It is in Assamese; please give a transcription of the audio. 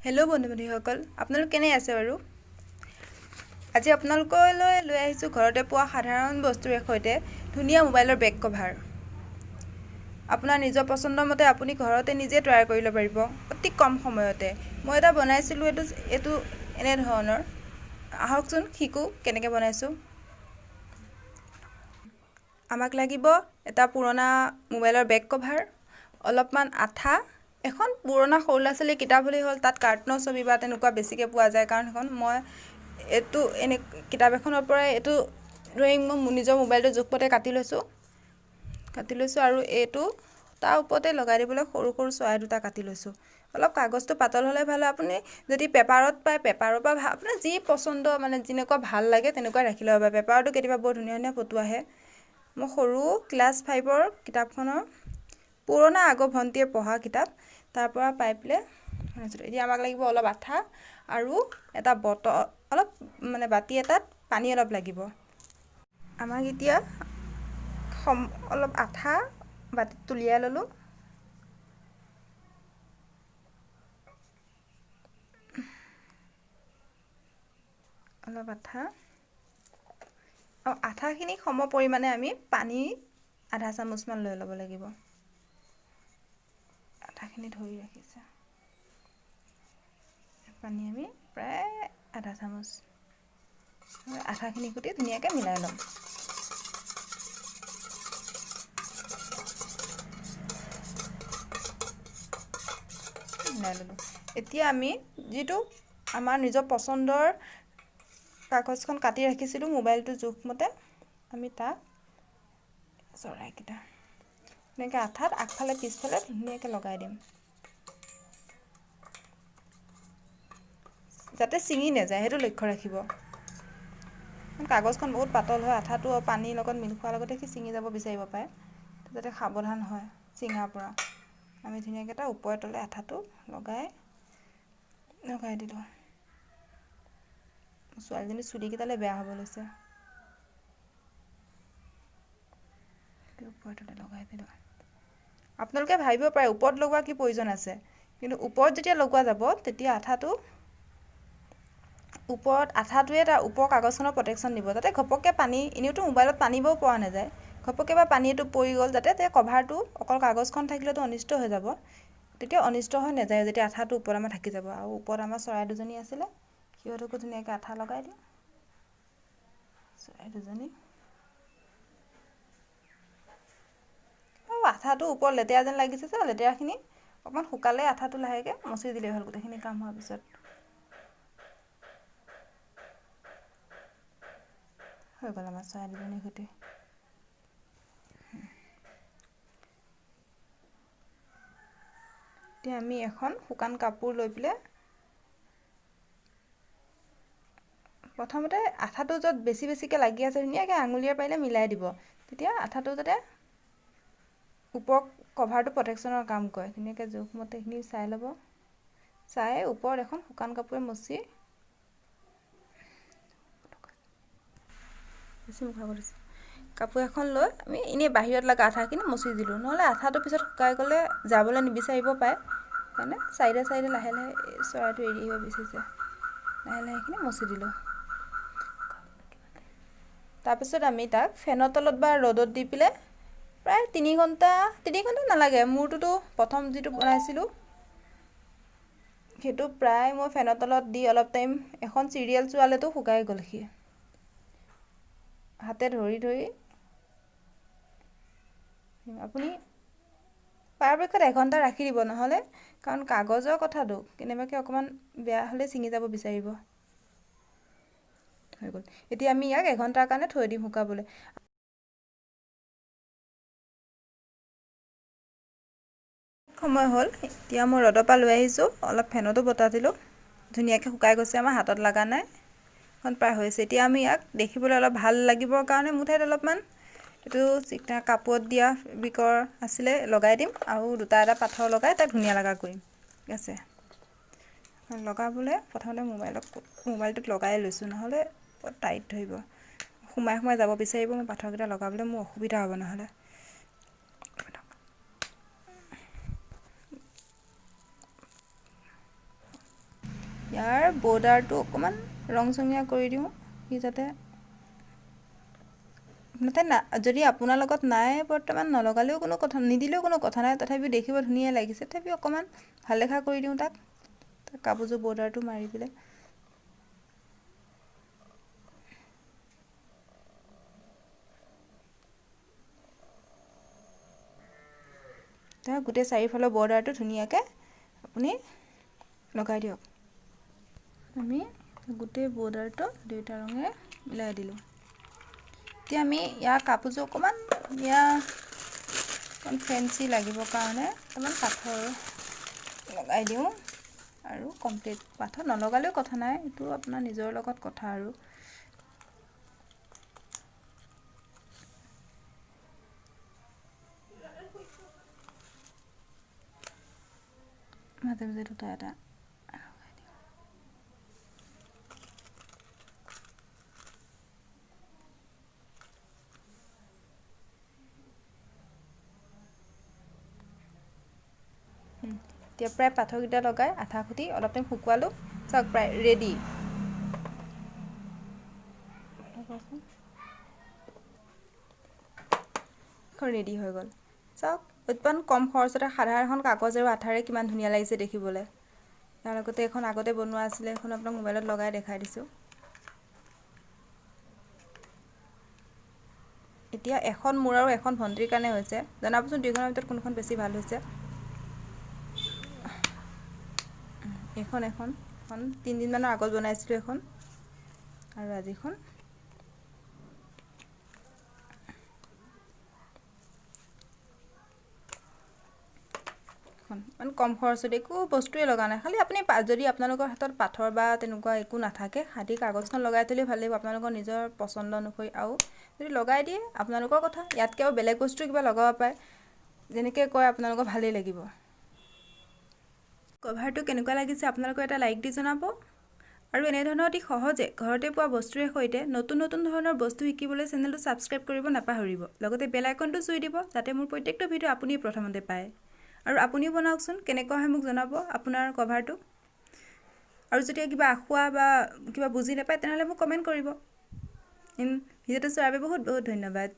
হেল্ল' বন্ধু-বান্ধৱীসকল, আপোনালোক কেনে আছে বাৰু? আজি আপোনালোকলৈ লৈ আহিছোঁ ঘৰতে পোৱা সাধাৰণ বস্তুৰে সৈতে ধুনীয়া মোবাইলৰ বেক কভাৰ। আপোনাৰ নিজৰ পচন্দৰ মতে আপুনি ঘৰতে নিজে তৈয়াৰ কৰি ল'ব পাৰিব অতি কম সময়তে। মই এটা বনাইছিলোঁ, এইটো এনেধৰণৰ। আহকচোন শিকোঁ কেনেকৈ বনাইছোঁ। আমাক লাগিব এটা পুৰণা মোবাইলৰ বেক কভাৰ, অলপমান আঠা, এখন পুৰণা সৰু ল'ৰা ছোৱালীৰ কিতাপ হ'লেই হ'ল। তাত কাৰ্টুনৰ ছবি বা তেনেকুৱা বেছিকৈ পোৱা যায়, কাৰণ সেইখন মই কিতাপ এখনৰ পৰাই এইটো ড্ৰয়িং মই নিজৰ মোবাইলটোৰ জোখমতে কাটি লৈছোঁ আৰু এইটো তাৰ ওপৰতে লগাই দিবলৈ সৰু সৰু চৰাই দুটা কাটি লৈছোঁ। অলপ কাগজটো পাতল হ'লে ভাল হয়। আপুনি যদি পেপাৰত পায় পেপাৰৰ পৰা আপোনাৰ যি পচন্দ, যেনেকুৱা ভাল লাগে তেনেকুৱা ৰাখি ল'ব পাৰে। পেপাৰতো কেতিয়াবা বৰ ধুনীয়া ধুনীয়া ফটো আহে। মই সৰু ক্লাছ 5ৰ কিতাপখনৰ পুৰণা আগৰ ভণ্টিয়ে পঢ়া কিতাপ, তাৰ পৰা পাই পেলাই বনাইছিলোঁ। এতিয়া আমাক লাগিব অলপ আঠা আৰু এটা অলপ বাতি এটাত পানী অলপ লাগিব। আমাক এতিয়া অলপ আঠা বাতিত তুলিয়াই ল'লোঁ। অলপ আঠা আৰু আঠাখিনি সম পৰিমাণে আমি পানী আধা চামুচমান লৈ ল'ব লাগিব। আঠাখিনি ধৰি ৰাখিছে, পানী আমি প্ৰায় আধা চামুচ, আঠাখিনি সৈতে ধুনীয়াকৈ মিলাই ল'ম। মিলাই ল'লোঁ। এতিয়া আমি যিটো আমাৰ নিজৰ পচন্দৰ কাগজখন কাটি ৰাখিছিলোঁ মোবাইলটোৰ জোখমতে, আমি তাক চৰাইকেইটা এনেকৈ আঠাত আগফালে পিছফালে ধুনীয়াকৈ লগাই দিম, যাতে ছিঙি নাযায় সেইটো লক্ষ্য ৰাখিব। কাগজখন বহুত পাতল হয়, আঠাটো পানীৰ লগত মিল খোৱাৰ লগতে সি ছিঙি যাব বিচাৰিব পাৰে, যাতে সাৱধান হয় ছিঙাৰ পৰা। আমি ধুনীয়াকৈ তাৰ ওপৰে তলে আঠাটো লগাই দিলোঁ। ছোৱালীজনী চুলিকেইটালে বেয়া হ'ব লৈছে, ওপৰে তলে লগাই দিলোঁ। আপোনালোকে ভাবিব পাৰে ওপৰত লগোৱা কি প্ৰয়োজন আছে, কিন্তু ওপৰত যেতিয়া লগোৱা যাব তেতিয়া আঠাটোৱে তাৰ ওপৰ কাগজখনৰ প্ৰটেকশ্যন দিব, যাতে ঘপককৈ পানী, এনেওতো মোবাইলত পানীবোৰ পৰা নাযায়, ঘপককৈ বা পানীটো পৰি গ'ল, যাতে কভাৰটো অকল কাগজখন থাকিলেতো অনিষ্ট হৈ যাব, তেতিয়া অনিষ্ট হৈ নাযায় যেতিয়া আঠাটো ওপৰত আমাৰ থাকি যাব। আৰু ওপৰত আমাৰ চৰাই দুজনী আছিলে, সিহঁতকো ধুনীয়াকৈ আঠা লগাই দিওঁ। চৰাই দুজনী আৰু আঠাটো ওপৰত লেতেৰা যেন লাগিছে যে, লেতেৰাখিনি অকণমান শুকালে আঠাটো লাহেকৈ মচি দিলেই হ'ল। গোটেইখিনি কাম হোৱাৰ পিছত হৈ গ'ল আমাৰ চৰাই দুজনীৰ সৈতে। এতিয়া আমি এখন শুকান কাপোৰ লৈ পেলাই প্ৰথমতে আঠাটো য'ত বেছিকৈ লাগি আছে ধুনীয়াকৈ আঙুলিৰে পাৰিলে মিলাই দিব, তেতিয়া আঠাটো যাতে ওপৰ কভাৰটো প্ৰটেকশ্যনৰ কাম কৰে। ধুনীয়াকৈ জোখমতে এইখিনি চাই ল'ব, চাই ওপৰত এখন শুকান কাপোৰে মচি কাপোৰ এখন লৈ আমি এনেই বাহিৰত লগা আঠাখিনি মচি দিলোঁ, নহ'লে আঠাটো পিছত শুকাই গ'লে যাবলৈ নিবিচাৰিব পাৰে, সেইকাৰণে চাইডে চাইডে লাহে লাহে চৰাইটো এৰি আহিব বিচাৰিছে, লাহে লাহে এইখিনি মচি দিলোঁ। তাৰপিছত আমি তাক ফেনৰ তলত বা ৰ'দত দি পেলাই প্ৰায় 3 ঘণ্টা নালাগে। মোৰটোতো প্ৰথম যিটো বনাইছিলোঁ সেইটো প্ৰায় মই ফেনৰ তলত দি অলপ টাইম এখন চিৰিয়েল চোৱালেতো শুকাই গ'ল। সি হাতে ধৰি আপুনি পৰাপক্ষত 1 ঘণ্টা ৰাখি দিব, নহ'লে কাৰণ কাগজৰ কথাটো কেনেবাকৈ অকণমান বেয়া হ'লে ছিঙি যাব বিচাৰিব। হৈ গ'ল। এতিয়া আমি ইয়াক 1 ঘণ্টাৰ কাৰণে থৈ দিম শুকাবলৈ। সময় হ'ল, এতিয়া মই ৰ'দৰ পৰা লৈ আহিছোঁ, অলপ ফেনতো বতাহ দিলোঁ, ধুনীয়াকৈ শুকাই গৈছে, আমাৰ হাতত লগা নাই, এখন প্ৰায় হৈছে। এতিয়া আমি ইয়াক দেখিবলৈ অলপ ভাল লাগিবৰ কাৰণে মোৰ ঠাইত অলপমান এইটো কাপোৰত দিয়া ফেব্ৰিকৰ আছিলে লগাই দিম, আৰু 2-এটা পাথৰ লগাই তাক ধুনীয়া লগা কৰিম। ঠিক আছে, লগাবলৈ প্ৰথমতে মোবাইলটোত লগাই লৈছোঁ, নহ'লে টাইট ধৰিব, সোমাই যাব বিচাৰিব। মই পাথৰকেইটা লগাবলৈ মোৰ অসুবিধা হ'ব নহ'লে। ইয়াৰ বৰ্ডাৰটো অকণমান ৰংচঙীয়া কৰি দিওঁ সি যাতে যদি আপোনাৰ লগত নাই বৰ্তমান নলগালেও কোনো কথা নিদিলেও কোনো কথা নাই, তথাপিও দেখিব ধুনীয়া লাগিছে, তথাপিও অকণমান ভাল দেখা কৰি দিওঁ তাক কাপোৰযোৰ বৰ্ডাৰটো মাৰি পেলাই। তাৰ গোটেই চাৰিওফালৰ বৰ্ডাৰটো ধুনীয়াকৈ আপুনি লগাই দিয়ক। আমি গোটেই বৰ্ডাৰটো দুয়োটা ৰঙেৰে মিলাই দিলোঁ। এতিয়া আমি ইয়াৰ কাপোৰযোৰ অকণমান ফেঞ্চি লাগিবৰ কাৰণে অকণমান পাথৰ লগাই দিওঁ আৰু কমপ্লিট। পাথৰ নলগালেও কথা নাই, এইটো আপোনাৰ নিজৰ লগত কথা আৰু। মাজে মাজে দুটা এটা লগাই দিওঁ। এতিয়া প্ৰায় পাথৰকেইটা লগাই আঠা খুটি অলপ টাইম শুকুৱালোঁ। চাওক প্ৰায় ৰেডি। ৰেডি হৈ গ'ল। চাওক ইমান কম খৰচতে সাধাৰণ এখন কাগজ আৰু আঠাৰে কিমান ধুনীয়া লাগিছে দেখিবলৈ। ইয়াৰ লগতে এখন আগতে বনোৱা আছিলে, এখন আপোনাক মোবাইলত লগাই দেখাই দিছোঁ। এতিয়া এখন মোৰ আৰু এখন ভণ্টিৰ কাৰণে হৈছে। জনাবচোন দুইখনৰ ভিতৰত কোনখন বেছি ভাল হৈছে। এখন 3 দিনমানৰ আগত বনাইছিলোঁ এখন, আৰু আজিখন। ইমান কম খৰচত একো বস্তুৱে লগা নাই, খালি আপুনি যদি আপোনালোকৰ হাতত পাথৰ বা তেনেকুৱা একো নাথাকে, খালি কাগজখন লগাই থ'লেই ভাল লাগিব আপোনালোকৰ নিজৰ পচন্দ অনুসৰি। আৰু যদি লগাই দিয়ে আপোনালোকৰ কথা, ইয়াতকৈ আৰু বেলেগ বস্তু কিবা লগাব পাৰে, যেনেকৈ কয় আপোনালোকৰ ভালেই লাগিব। কভাৰটো কেনেকুৱা লাগিছে আপোনালোকৰ এটা লাইক দি জনাব। আৰু এনেধৰণৰ অতি সহজে ঘৰতে পোৱা বস্তুৰে সৈতে নতুন নতুন ধৰণৰ বস্তু শিকিবলৈ চেনেলটো ছাবস্ক্ৰাইব কৰিব নাপাহৰিব। লগতে বেল আইকনটো চুই দিব, যাতে মোৰ প্ৰত্যেকটো ভিডিঅ' আপুনি প্ৰথমতে পায়। আৰু আপুনিও বনাওকচোন, কেনেকুৱা হয় মোক জনাব আপোনাৰ কভাৰটো। আৰু যদি কিবা আখোৱা বা কিবা বুজি নাপায় তেনেহ'লে মোক কমেণ্ট কৰিব। ভিডিঅ'টো চোৱাৰ বাবে বহুত বহুত ধন্যবাদ।